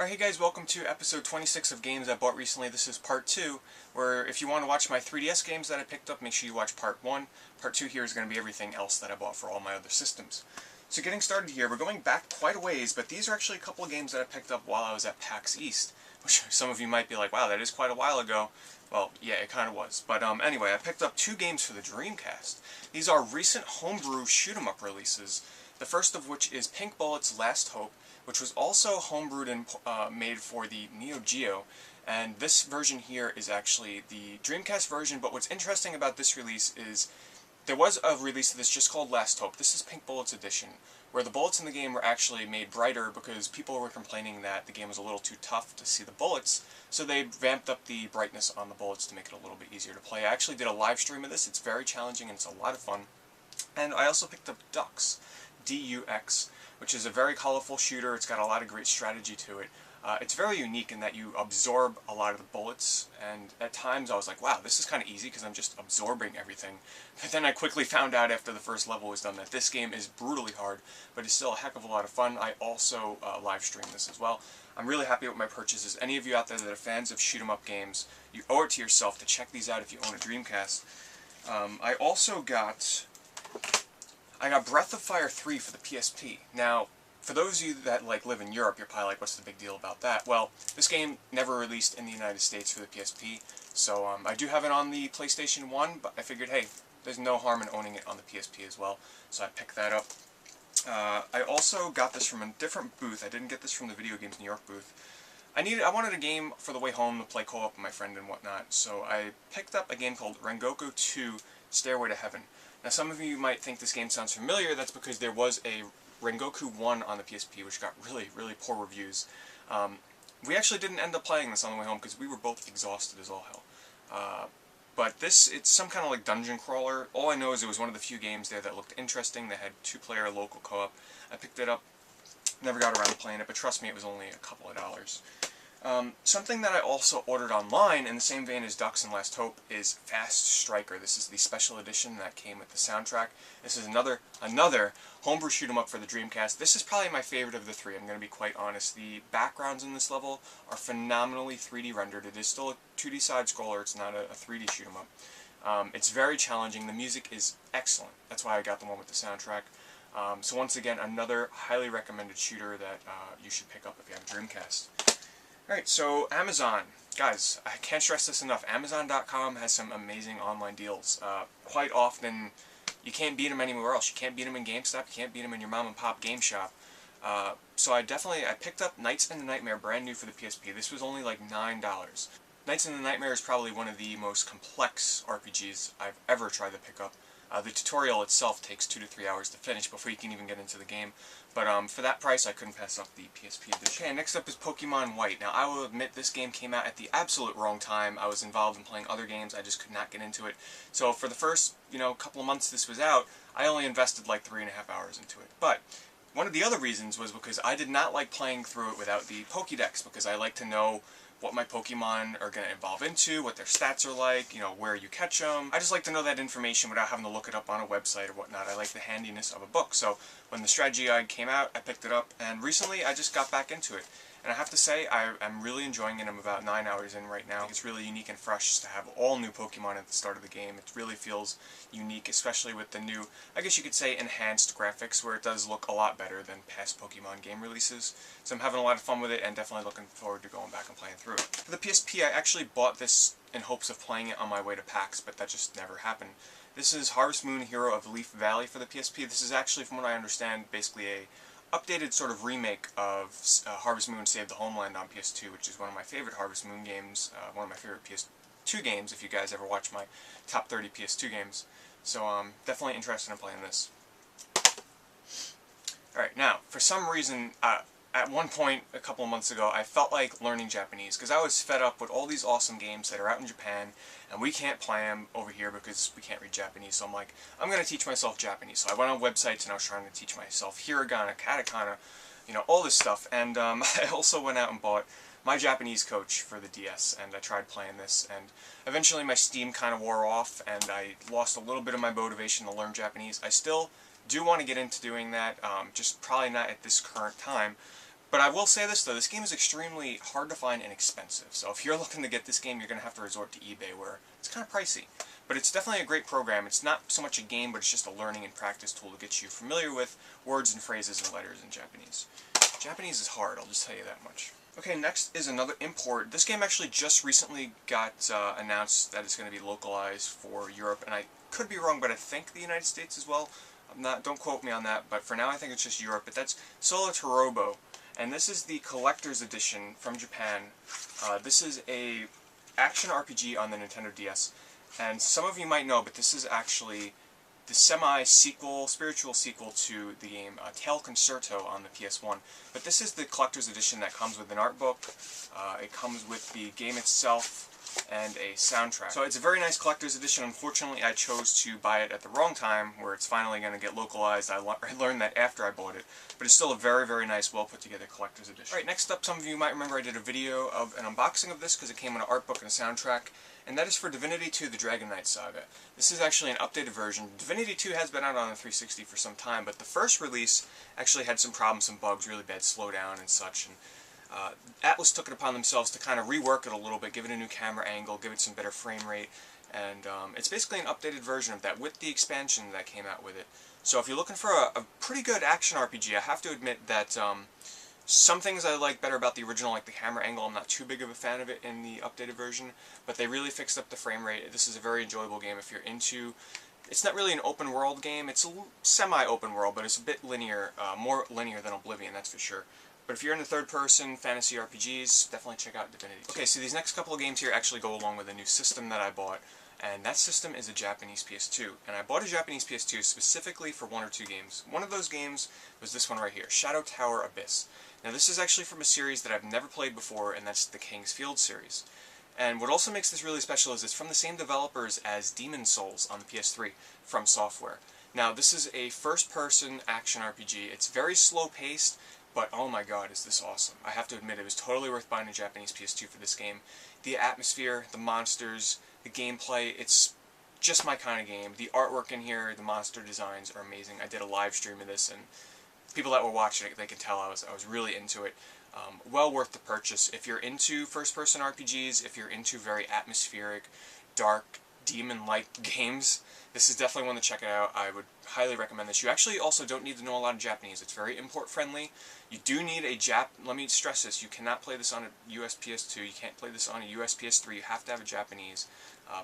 Alright, hey guys, welcome to episode 26 of games I bought recently. This is part 2, where if you want to watch my 3DS games that I picked up, make sure you watch part 1. Part 2 here is going to be everything else that I bought for all my other systems. So getting started here, we're going back quite a ways, but these are actually a couple of games that I picked up while I was at PAX East, which some of you might be like, wow, that is quite a while ago. Well, yeah, it kind of was. But anyway, I picked up 2 games for the Dreamcast. These are recent homebrew shoot-'em-up releases, the first of which is Pink Bullet's Last Hope, which was also homebrewed and made for the Neo Geo, and this version here is actually the Dreamcast version. But what's interesting about this release is there was a release of this just called Last Hope. This is Pink Bullet's edition, where the bullets in the game were actually made brighter because people were complaining that the game was a little too tough to see the bullets, so they vamped up the brightness on the bullets to make it a little bit easier to play. I actually did a live stream of this. It's very challenging and it's a lot of fun. And I also picked up Dux, D-U-X, which is a very colorful shooter. It's got a lot of great strategy to it. It's very unique in that you absorb a lot of the bullets, and at times I was like, wow, this is kind of easy because I'm just absorbing everything. But then I quickly found out after the first level was done that this game is brutally hard, but it's still a heck of a lot of fun. I also live streamed this as well. I'm really happy with my purchases. Any of you out there that are fans of shoot-'em-up games, you owe it to yourself to check these out if you own a Dreamcast. I also got Breath of Fire 3 for the PSP. Now, for those of you that live in Europe, you're probably like, what's the big deal about that? Well, this game never released in the United States for the PSP, so I do have it on the PlayStation 1, but I figured, hey, there's no harm in owning it on the PSP as well, so I picked that up. I also got this from a different booth. I didn't get this from the Video Games New York booth. I wanted a game for the way home to play co-op with my friend and whatnot, so I picked up a game called Rengoku 2 Stairway to Heaven. Now, some of you might think this game sounds familiar. That's because there was a Rengoku 1 on the PSP, which got really, really poor reviews. We actually didn't end up playing this on the way home because we were both exhausted as all hell. But it's some kind of dungeon crawler. All I know is it was one of the few games there that looked interesting. They had 2-player local co-op. I picked it up, never got around to playing it, but trust me, it was only a couple of dollars. Something that I also ordered online, in the same vein as Dux and Last Hope, is Fast Striker. This is the special edition that came with the soundtrack. This is another homebrew shoot-'em-up for the Dreamcast. This is probably my favorite of the 3, I'm going to be quite honest. The backgrounds in this level are phenomenally 3D rendered. It is still a 2D side-scroller, it's not a 3D shoot-'em-up. It's very challenging. The music is excellent. That's why I got the one with the soundtrack. So once again, another highly recommended shooter that you should pick up if you have a Dreamcast. Alright, so Amazon. Guys, I can't stress this enough. Amazon.com has some amazing online deals. Quite often, you can't beat them anywhere else. You can't beat them in GameStop. You can't beat them in your mom-and-pop game shop. So I picked up Knights and the Nightmare brand new for the PSP. This was only like $9. Knights and the Nightmare is probably one of the most complex RPGs I've ever tried to pick up. The tutorial itself takes 2 to 3 hours to finish before you can even get into the game. But for that price, I couldn't pass up the PSP edition. Okay, next up is Pokemon White. Now, I will admit this game came out at the absolute wrong time. I was involved in playing other games. I just could not get into it. So for the first, couple of months this was out, I only invested like 3.5 hours into it. But one of the other reasons was because I did not like playing through it without the Pokédex, because I like to know what my Pokemon are going to evolve into, what their stats are like, where you catch them. I just like to know that information without having to look it up on a website or whatnot. I like the handiness of a book. So when the strategy guide came out, I picked it up, and recently I just got back into it. And I have to say, I'm really enjoying it. I'm about 9 hours in right now. It's really unique and fresh to have all new Pokemon at the start of the game. It really feels unique, especially with the new, I guess you could say, enhanced graphics, where it does look a lot better than past Pokemon game releases. So I'm having a lot of fun with it, and definitely looking forward to going back and playing through it. For the PSP, I actually bought this in hopes of playing it on my way to PAX, but that just never happened. This is Harvest Moon Hero of Leaf Valley for the PSP. This is actually, from what I understand, basically a updated sort of remake of Harvest Moon Save the Homeland on PS2, which is one of my favorite Harvest Moon games, one of my favorite PS2 games, if you guys ever watch my top 30 PS2 games. So definitely interested in playing this. Alright, now, for some reason, at one point a couple of months ago, I felt like learning Japanese, because I was fed up with all these awesome games that are out in Japan, and we can't play them over here because we can't read Japanese. So I'm like, I'm going to teach myself Japanese. So I went on websites and I was trying to teach myself hiragana, katakana, all this stuff. And I also went out and bought my Japanese coach for the DS, and I tried playing this, and eventually my steam kind of wore off, and I lost a little bit of my motivation to learn Japanese. I still do want to get into doing that, just probably not at this current time. But I will say this though, this game is extremely hard to find and expensive. So if you're looking to get this game, you're going to have to resort to eBay, where it's kind of pricey. But it's definitely a great program. It's not so much a game, but it's just a learning and practice tool to get you familiar with words and phrases and letters in Japanese. Japanese is hard, I'll just tell you that much. Okay, next is another import. This game actually just recently got announced that it's going to be localized for Europe, and I could be wrong, but I think the United States as well. Don't quote me on that, but for now I think it's just Europe. But that's Latrobe, and this is the collector's edition from Japan. This is a action RPG on the Nintendo DS, and some of you might know, but this is actually the semi-sequel, spiritual sequel to the game Tail Concerto on the PS1. But this is the collector's edition that comes with an art book, it comes with the game itself, and a soundtrack. So it's a very nice collector's edition. Unfortunately, I chose to buy it at the wrong time, where it's finally going to get localized. I learned that after I bought it, but it's still a very, very nice, well put together collector's edition. Alright, next up, some of you might remember I did a video of an unboxing of this, because it came with an art book and a soundtrack, and that is for Divinity II, the Dragon Knight Saga. This is actually an updated version. Divinity II has been out on the 360 for some time, but the first release actually had some problems, some bugs, really bad slowdown and such, and Atlas took it upon themselves to kind of rework it a little bit, give it a new camera angle, give it some better frame rate, and it's basically an updated version of that with the expansion that came out with it. So if you're looking for a pretty good action RPG, I have to admit that some things I like better about the original, like the camera angle. I'm not too big of a fan of it in the updated version, but they really fixed up the frame rate. This is a very enjoyable game if you're into... It's not really an open world game, it's a semi-open world, but it's a bit linear, more linear than Oblivion, that's for sure. But if you're into third-person fantasy RPGs, definitely check out Divinity II. Okay, so these next couple of games here actually go along with a new system that I bought, and that system is a Japanese PS2. And I bought a Japanese PS2 specifically for one or two games. One of those games was this one right here, Shadow Tower Abyss. Now this is actually from a series that I've never played before, and that's the King's Field series. And what also makes this really special is it's from the same developers as Demon's Souls on the PS3, From Software. Now this is a first-person action RPG. It's very slow-paced, but oh my god, is this awesome. I have to admit, it was totally worth buying a Japanese PS2 for this game. The atmosphere, the monsters, the gameplay, it's just my kind of game. The artwork in here, the monster designs are amazing. I did a live stream of this, and people that were watching it, they could tell I was really into it. Well worth the purchase. If you're into first-person RPGs, if you're into very atmospheric, dark, demon-like games, this is definitely one to check out. I would highly recommend this. You actually also don't need to know a lot of Japanese. It's very import-friendly. You do need a let me stress this, you cannot play this on a US PS2, you can't play this on a US PS3, you have to have a Japanese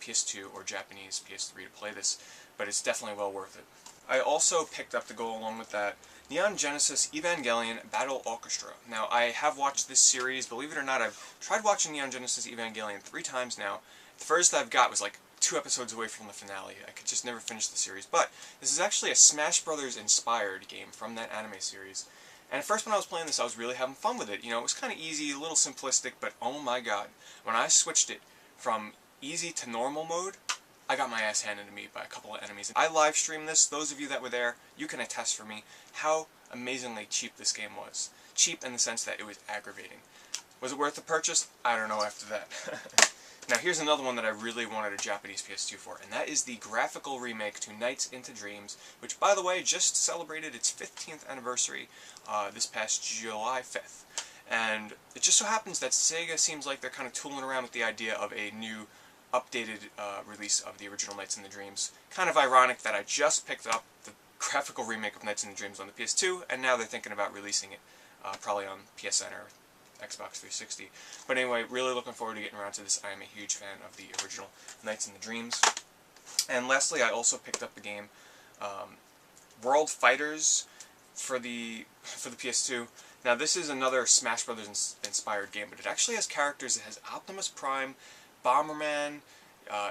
PS2 or Japanese PS3 to play this, but it's definitely well worth it. I also picked up, to go along with that, Neon Genesis Evangelion Battle Orchestra. Now, I have watched this series. Believe it or not, I've tried watching Neon Genesis Evangelion 3 times now. The first I've got was like 2 episodes away from the finale. I could just never finish the series. But this is actually a Smash Brothers inspired game from that anime series. And at first when I was playing this, I was really having fun with it. You know, it was kind of easy, a little simplistic, but oh my god. When I switched it from easy to normal mode, I got my ass handed to me by a couple of enemies. I live streamed this. Those of you that were there, you can attest for me how amazingly cheap this game was. Cheap in the sense that it was aggravating. Was it worth the purchase? I don't know after that. Now here's another one that I really wanted a Japanese PS2 for, and that is the graphical remake to Nights into Dreams, which, by the way, just celebrated its 15th anniversary this past July 5th. And it just so happens that Sega seems like they're kind of tooling around with the idea of a new, updated release of the original Nights into Dreams. Kind of ironic that I just picked up the graphical remake of Nights into Dreams on the PS2, and now they're thinking about releasing it probably on PSN or Xbox 360. But anyway, really looking forward to getting around to this. I am a huge fan of the original Nights into Dreams. And lastly, I also picked up the game World Fighters for the PS2. Now this is another Smash Brothers inspired game, but it actually has characters. It has Optimus Prime, Bomberman.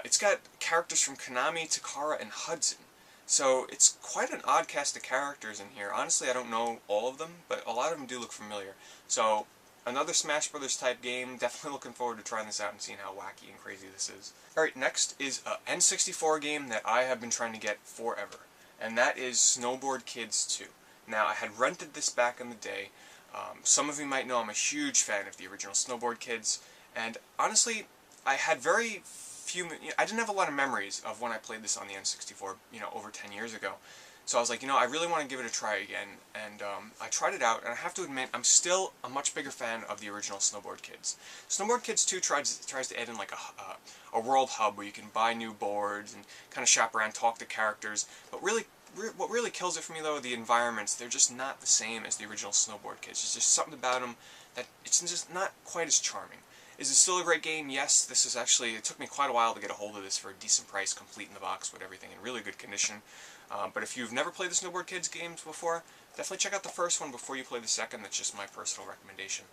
It's got characters from Konami, Takara, and Hudson. So it's quite an odd cast of characters in here. Honestly, I don't know all of them, but a lot of them do look familiar. So another Smash Brothers type game. Definitely looking forward to trying this out and seeing how wacky and crazy this is. Alright, next is an N64 game that I have been trying to get forever, and that is Snowboard Kids 2. Now, I had rented this back in the day. Some of you might know I'm a huge fan of the original Snowboard Kids, and honestly, I had very few... I didn't have a lot of memories of when I played this on the N64, you know, over 10 years ago. So I was like, you know, I really want to give it a try again, and I tried it out, and I have to admit, I'm still a much bigger fan of the original Snowboard Kids. Snowboard Kids 2 tries to add in like a world hub where you can buy new boards and kind of shop around, talk to characters, but really, what really kills it for me though are the environments. They're just not the same as the original Snowboard Kids. There's just something about them that it's just not quite as charming. Is it still a great game? Yes, this is actually, it took me quite a while to get a hold of this for a decent price, complete in the box with everything in really good condition. But if you've never played the Snowboard Kids games before, definitely check out the first one before you play the second. That's just my personal recommendation.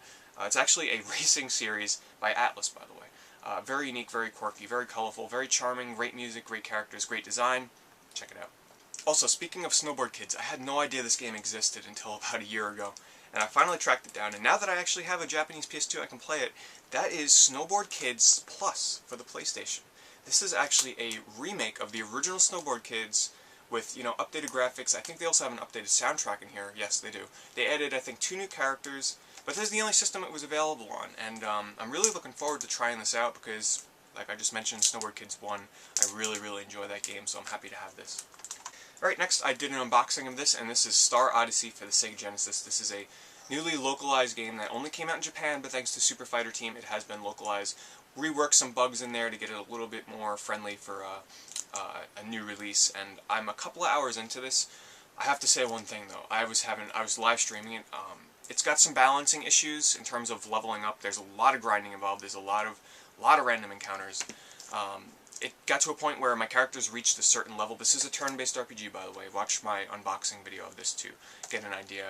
It's actually a racing series by Atlas, by the way. Very unique, very quirky, very colorful, very charming, great music, great characters, great design. Check it out. Also, speaking of Snowboard Kids, I had no idea this game existed until about a year ago. And I finally tracked it down, and now that I actually have a Japanese PS2 I can play it, that is Snowboard Kids Plus for the PlayStation. This is actually a remake of the original Snowboard Kids with, you know, updated graphics. I think they also have an updated soundtrack in here. Yes, they do. They added, I think, 2 new characters, but this is the only system it was available on, and I'm really looking forward to trying this out because, like I just mentioned, Snowboard Kids 1, I really, really enjoy that game, so I'm happy to have this. Alright, next I did an unboxing of this, and this is Star Odyssey for the Sega Genesis. This is a newly localized game that only came out in Japan, but thanks to Super Fighter Team, it has been localized. Reworked some bugs in there to get it a little bit more friendly for a new release, and I'm a couple of hours into this. I have to say one thing though. I was live streaming it. It's got some balancing issues in terms of leveling up. There's a lot of grinding involved. There's a lot of random encounters. It got to a point where my characters reached a certain level. This is a turn-based RPG, by the way. Watch my unboxing video of this to get an idea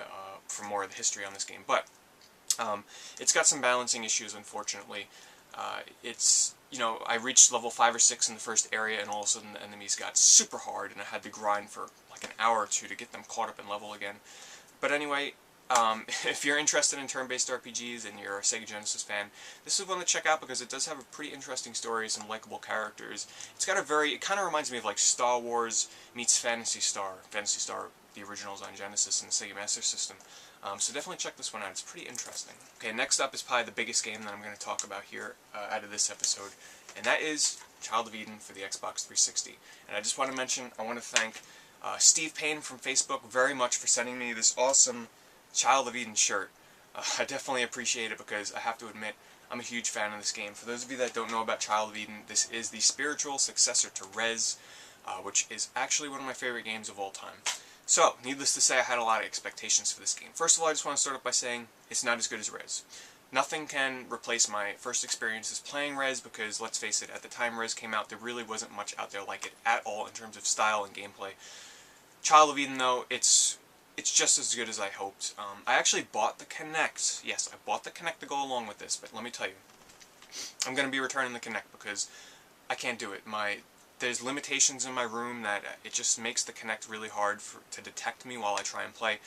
for more of the history on this game. But it's got some balancing issues, unfortunately. It's, you know, I reached level 5 or 6 in the first area, and all of a sudden the enemies got super hard, and I had to grind for like an hour or two to get them caught up in level again. But anyway, if you're interested in turn-based RPGs and you're a Sega Genesis fan, this is one to check out because it does have a pretty interesting story, some likable characters. It's got it kind of reminds me of like Star Wars meets Phantasy Star. Phantasy Star, the originals on Genesis and the Sega Master System. So definitely check this one out. It's pretty interesting. Okay, next up is probably the biggest game that I'm going to talk about here out of this episode, and that is Child of Eden for the Xbox 360. And I just want to mention, I want to thank Steve Payne from Facebook very much for sending me this awesome Child of Eden shirt. I definitely appreciate it because I have to admit, I'm a huge fan of this game. For those of you that don't know about Child of Eden, this is the spiritual successor to Rez, which is actually one of my favorite games of all time. So, needless to say, I had a lot of expectations for this game. First of all, I just want to start off by saying, it's not as good as Rez. Nothing can replace my first experiences playing Rez because, let's face it, at the time Rez came out, there really wasn't much out there like it at all in terms of style and gameplay. Child of Eden, though, it's just as good as I hoped. I actually bought the Kinect. Yes, I bought the Kinect to go along with this, but let me tell you, I'm going to be returning the Kinect because I can't do it. There's limitations in my room that it just makes the Kinect really hard to detect me while I try and play.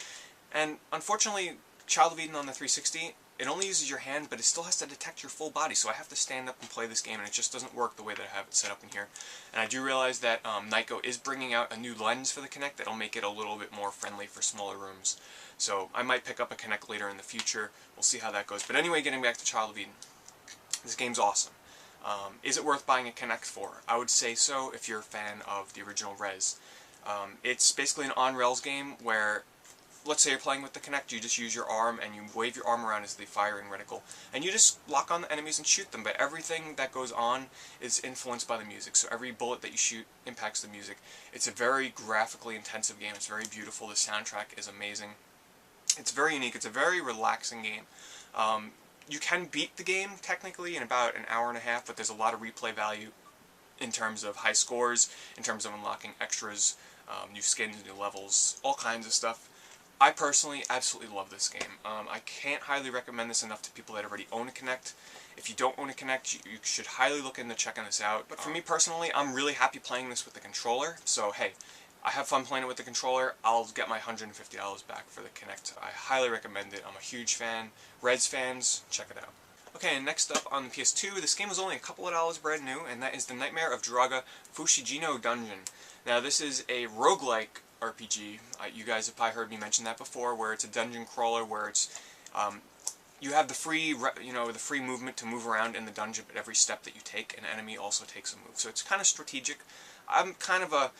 And unfortunately, Child of Eden on the 360, it only uses your hand, but it still has to detect your full body, so I have to stand up and play this game, and it just doesn't work the way that I have it set up in here. And I do realize that Nyko is bringing out a new lens for the Kinect that'll make it a little bit more friendly for smaller rooms. So I might pick up a Kinect later in the future. We'll see how that goes. But anyway, getting back to Child of Eden. This game's awesome. Is it worth buying a Kinect for? I would say so if you're a fan of the original Rez. It's basically an on-rails game where, let's say you're playing with the Kinect, you just use your arm and you wave your arm around as the firing reticle, and you just lock on the enemies and shoot them, but everything that goes on is influenced by the music, so every bullet that you shoot impacts the music. It's a very graphically intensive game, it's very beautiful, the soundtrack is amazing. It's very unique, it's a very relaxing game. You can beat the game, technically, in about an hour and a half, but there's a lot of replay value in terms of high scores, in terms of unlocking extras, new skins, new levels, all kinds of stuff. I personally absolutely love this game. I can't highly recommend this enough to people that already own a Kinect. If you don't own a Kinect, you should highly look into checking this out. But for me personally, I'm really happy playing this with the controller, so hey, I have fun playing it with the controller. I'll get my $150 back for the Kinect. I highly recommend it. I'm a huge fan. Rez fans, check it out. Okay, and next up on the PS2, this game was only a couple of dollars brand new, and that is the Nightmare of Daraga Fushigino Dungeon. Now, this is a roguelike RPG. You guys have probably heard me mention that before, where it's a dungeon crawler, where it's you have the free, the free movement to move around in the dungeon, but every step that you take, an enemy also takes a move. So it's kind of strategic. I'm kind of a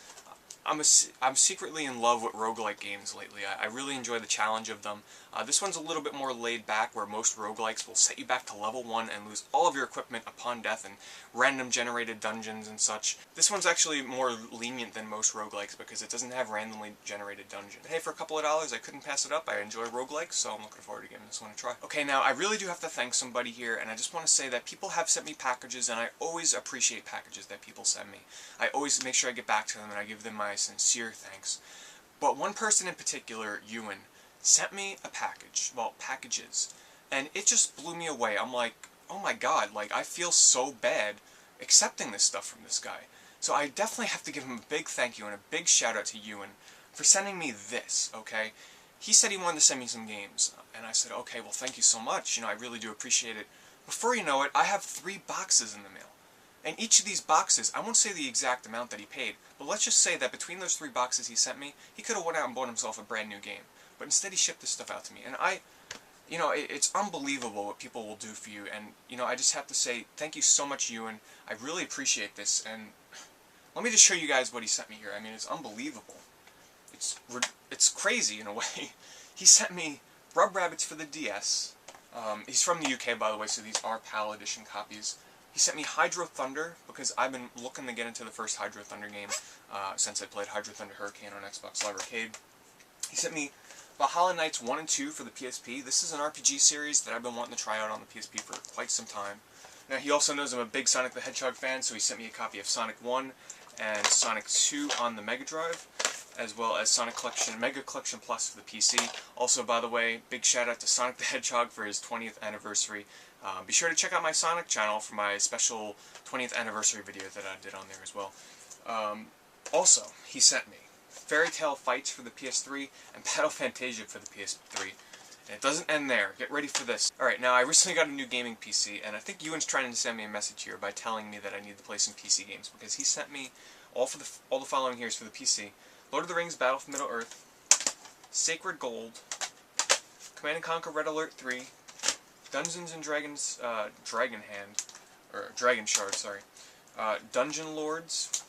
I'm secretly in love with roguelike games lately. I really enjoy the challenge of them. This one's a little bit more laid back, where most roguelikes will set you back to level 1 and lose all of your equipment upon death and random generated dungeons and such. This one's actually more lenient than most roguelikes because it doesn't have randomly generated dungeons. Hey, for a couple of dollars, I couldn't pass it up. I enjoy roguelikes, so I'm looking forward to giving this one a try. Okay, now I really do have to thank somebody here, and I just want to say that people have sent me packages, and I always appreciate packages that people send me. I always make sure I get back to them, and I give them my sincere thanks. But one person in particular, Ewan, sent me a package, well, packages, and it just blew me away. I'm like, oh my god, like, I feel so bad accepting this stuff from this guy. So I definitely have to give him a big thank you and a big shout out to Ewan for sending me this, okay? He said he wanted to send me some games, and I said, okay, well, thank you so much, you know, I really do appreciate it. Before you know it, I have 3 boxes in the mail. And each of these boxes, I won't say the exact amount that he paid, but let's just say that between those 3 boxes he sent me, he could have went out and bought himself a brand new game. But instead he shipped this stuff out to me. And you know, it's unbelievable what people will do for you. And, you know, I just have to say, thank you so much, Ewan. I really appreciate this. And let me just show you guys what he sent me here. I mean, it's unbelievable. It's crazy in a way. He sent me Rub Rabbits for the DS. He's from the UK, by the way, so these are PAL edition copies. He sent me Hydro Thunder, because I've been looking to get into the first Hydro Thunder game since I played Hydro Thunder Hurricane on Xbox Live Arcade. He sent me Valhalla Knights 1 and 2 for the PSP. This is an RPG series that I've been wanting to try out on the PSP for quite some time. Now, he also knows I'm a big Sonic the Hedgehog fan, so he sent me a copy of Sonic 1 and Sonic 2 on the Mega Drive, as well as Sonic Collection, Mega Collection Plus for the PC. Also, by the way, big shout out to Sonic the Hedgehog for his 20th anniversary. Be sure to check out my Sonic channel for my special 20th anniversary video that I did on there as well. Also, he sent me Fairy Tail Fights for the PS3 and Battle Fantasia for the PS3. And it doesn't end there. Get ready for this. Alright, now I recently got a new gaming PC, and I think Ewan's trying to send me a message here by telling me that I need to play some PC games, because he sent me all the following here is for the PC: Lord of the Rings Battle for Middle-earth, Sacred Gold, Command & Conquer Red Alert 3, Dungeons & Dragons, Dragon Shard, sorry, Dungeon Lords,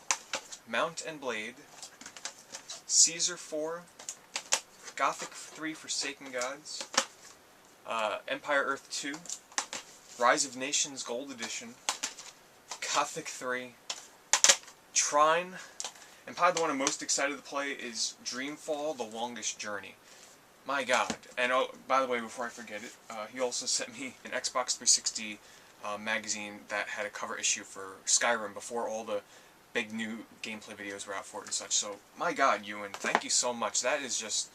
Mount and Blade, Caesar 4, Gothic 3 Forsaken Gods, Empire Earth 2, Rise of Nations Gold Edition, Gothic 3, Trine, and probably the one I'm most excited to play is Dreamfall: The Longest Journey. My god. And oh, by the way, before I forget it, he also sent me an Xbox 360 magazine that had a cover issue for Skyrim before all the big new gameplay videos were out for it and such. So, my god, Ewan, thank you so much. That is just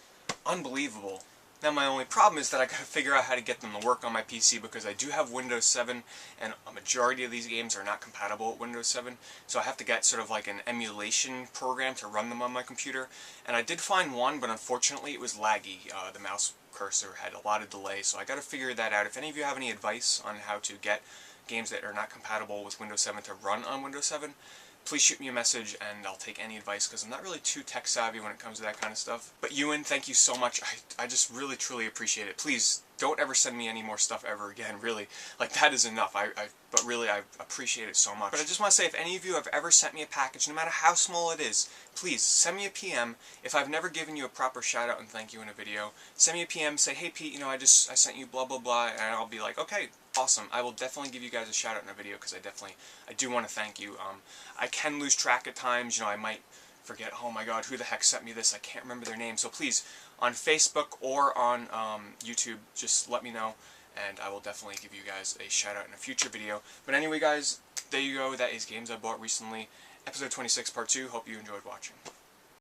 unbelievable. Now, my only problem is that I gotta figure out how to get them to work on my PC, because I do have Windows 7, and a majority of these games are not compatible with Windows 7, so I have to get sort of like an emulation program to run them on my computer. And I did find one, but unfortunately it was laggy. The mouse cursor had a lot of delay, so I gotta figure that out. If any of you have any advice on how to get games that are not compatible with Windows 7 to run on Windows 7, please shoot me a message and I'll take any advice, because I'm not really too tech savvy when it comes to that kind of stuff. But Ewan, thank you so much. I just really truly appreciate it. Please don't ever send me any more stuff ever again, really. Like, that is enough. But really, I appreciate it so much. But I just want to say, if any of you have ever sent me a package, no matter how small it is, please send me a PM. If I've never given you a proper shout out and thank you in a video, send me a PM, say, hey Pete, you know, I sent you blah blah blah, and I'll be like, okay, awesome. I will definitely give you guys a shout out in a video, because I do want to thank you. I can lose track at times, you know, I might forget, oh my god, who the heck sent me this? I can't remember their name. So please, on Facebook or on YouTube, just let me know, and I will definitely give you guys a shout out in a future video. But anyway, guys, there you go. That is games I bought recently. Episode 26, Part 2. Hope you enjoyed watching.